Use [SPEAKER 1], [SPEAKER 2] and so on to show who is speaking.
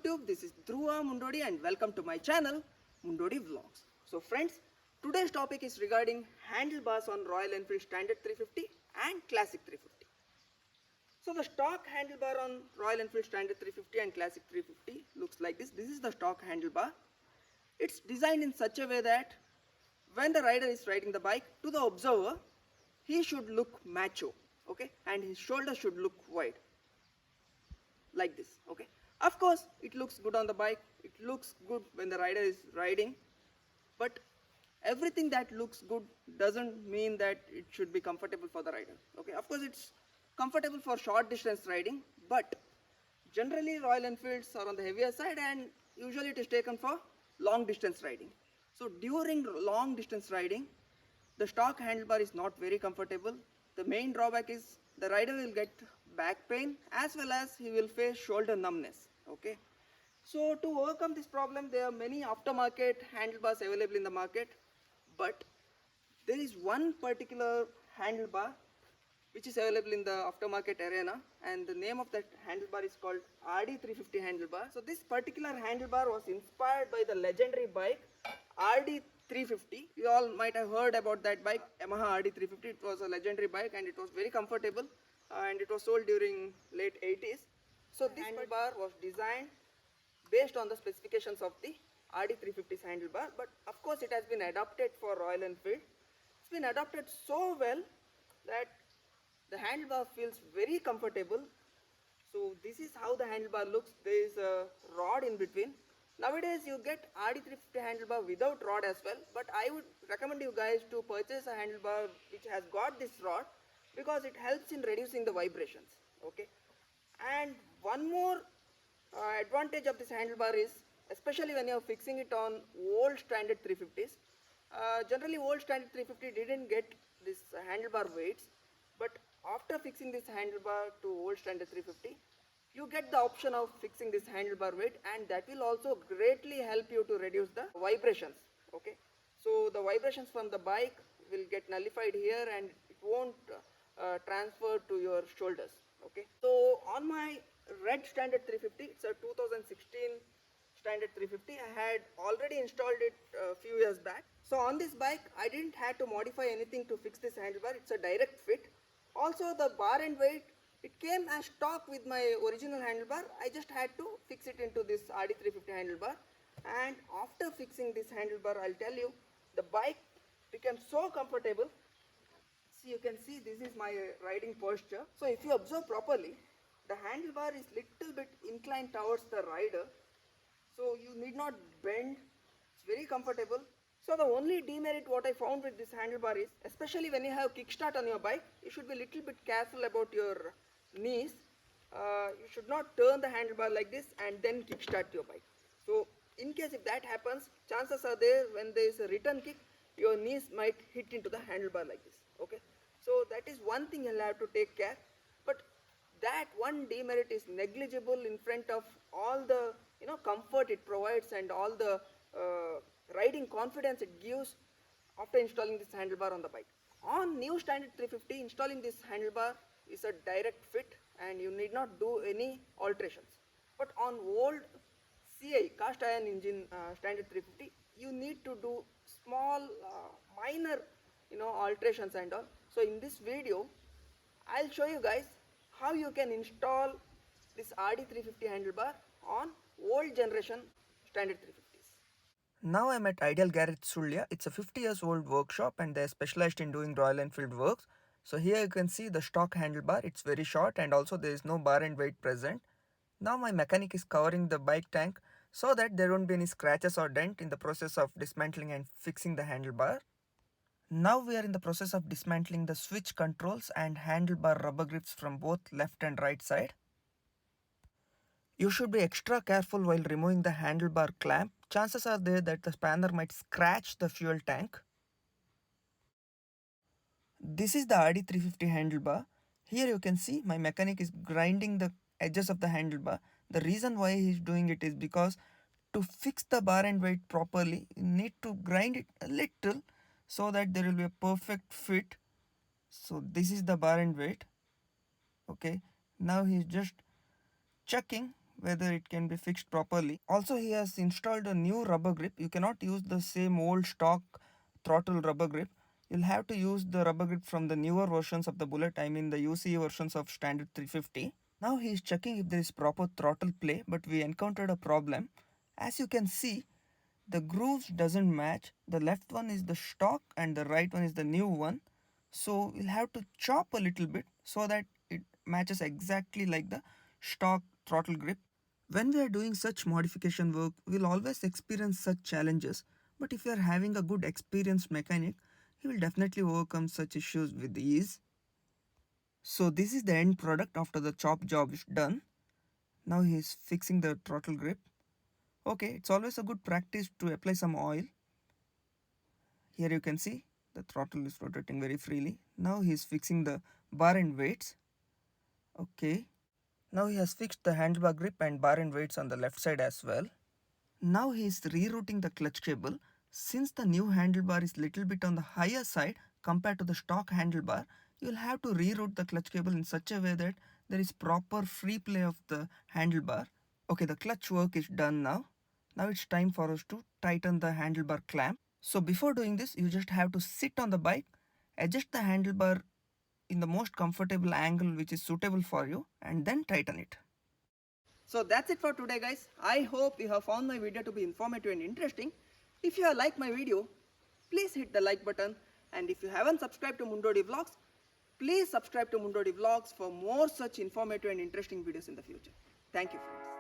[SPEAKER 1] YouTube, this is Dhruva Mundodi and welcome to my channel Mundodi Vlogs. So friends, today's topic is regarding handlebars on Royal Enfield Standard 350 and Classic 350. So the stock handlebar on Royal Enfield Standard 350 and Classic 350 looks like this. This is the stock handlebar. It's designed in such a way that when the rider is riding the bike, to the observer, he should look macho, okay, and his shoulder should look wide, like this, okay. Of course, it looks good on the bike, it looks good when the rider is riding, but everything that looks good doesn't mean that it should be comfortable for the rider, okay. Of course, it's comfortable for short distance riding, but generally Royal Enfields are on the heavier side and usually it is taken for long distance riding. So during long distance riding, the stock handlebar is not very comfortable. The main drawback is the rider will get back pain as well as he will face shoulder numbness, okay. So to overcome this problem, there are many aftermarket handlebars available in the market, but there is one particular handlebar which is available in the aftermarket arena, and the name of that handlebar is called RD350 handlebar. So this particular handlebar was inspired by the legendary bike RD350. You all might have heard about that bike, Yamaha RD350. It was a legendary bike and it was very comfortable, and it was sold during late 80s. So this handlebar was designed based on the specifications of the RD350's handlebar, but of course it has been adapted for Royal Enfield. It's been adapted so well that the handlebar feels very comfortable. So this is how the handlebar looks. There is a rod in between. Nowadays you get RD350 handlebar without rod as well, but I would recommend you guys to purchase a handlebar which has got this rod because it helps in reducing the vibrations, okay. And one more advantage of this handlebar is, especially when you are fixing it on old standard 350s, generally old standard 350 didn't get this handlebar weights, but after fixing this handlebar to old standard 350, you get the option of fixing this handlebar weight, and that will also greatly help you to reduce the vibrations, okay. So the vibrations from the bike will get nullified here and it won't transfer to your shoulders, okay. So on my red standard 350, it's a 2016 standard 350. I had already installed it a few years back. So on this bike, I didn't have to modify anything to fix this handlebar. It's a direct fit. Also the bar and weight, it came as stock with my original handlebar. I just had to fix it into this RD350 handlebar, and after fixing this handlebar, I'll tell you, the bike became so comfortable. See, you can see this is my riding posture. So if you observe properly, the handlebar is little bit inclined towards the rider, so you need not bend. It's very comfortable. So the only demerit what I found with this handlebar is, especially when you have kickstart on your bike, you should be a little bit careful about your knees. You should not turn the handlebar like this and then kickstart your bike. So in case if that happens, chances are there when there is a return kick, your knees might hit into the handlebar like this, okay. So that is one thing you'll have to take care. But that one demerit is negligible in front of all the comfort it provides and all the riding confidence it gives after installing this handlebar on the bike. On new standard 350, installing this handlebar is a direct fit and you need not do any alterations. But on old CI, cast iron engine standard 350, you need to do small minor alterations and all. So in this video, I'll show you guys how you can install this RD350 handlebar on old generation standard 350s. Now I'm at Ideal Garage Sulya. It's a 50 years old workshop and they're specialized in doing Royal Enfield works. So here you can see the stock handlebar. It's very short and also there is no bar and weight present. Now my mechanic is covering the bike tank so that there won't be any scratches or dent in the process of dismantling and fixing the handlebar. Now we are in the process of dismantling the switch controls and handlebar rubber grips from both left and right side. You should be extra careful while removing the handlebar clamp. Chances are there that the spanner might scratch the fuel tank. This is the RD350 handlebar. Here you can see my mechanic is grinding the edges of the handlebar. The reason why he is doing it is because to fix the bar and weight properly, you need to grind it a little so that there will be a perfect fit. So this is the bar and weight, okay. Now he is just checking whether it can be fixed properly. Also, he has installed a new rubber grip. You cannot use the same old stock throttle rubber grip. You'll have to use the rubber grip from the newer versions of the Bullet, I mean the UCE versions of standard 350. Now he is checking if there is proper throttle play, but we encountered a problem. As you can see, the grooves doesn't match. The left one is the stock and the right one is the new one. So we'll have to chop a little bit so that it matches exactly like the stock throttle grip. When we are doing such modification work, we'll always experience such challenges. But if you are having a good experienced mechanic, he will definitely overcome such issues with ease. So this is the end product after the chop job is done. Now he is fixing the throttle grip. Okay, it's always a good practice to apply some oil. Here you can see the throttle is rotating very freely. Now he is fixing the bar and weights. Okay. Now he has fixed the handlebar grip and bar and weights on the left side as well. Now he is rerouting the clutch cable. Since the new handlebar is little bit on the higher side compared to the stock handlebar, you will have to reroute the clutch cable in such a way that there is proper free play of the handlebar. Okay, the clutch work is done now. Now it's time for us to tighten the handlebar clamp. So before doing this, you just have to sit on the bike, adjust the handlebar in the most comfortable angle which is suitable for you, and then tighten it. So that's it for today, guys. I hope you have found my video to be informative and interesting. If you have liked my video, please hit the like button, and if you haven't subscribed to Mundodi Vlogs, please subscribe to Mundodi Vlogs for more such informative and interesting videos in the future. Thank you, friends.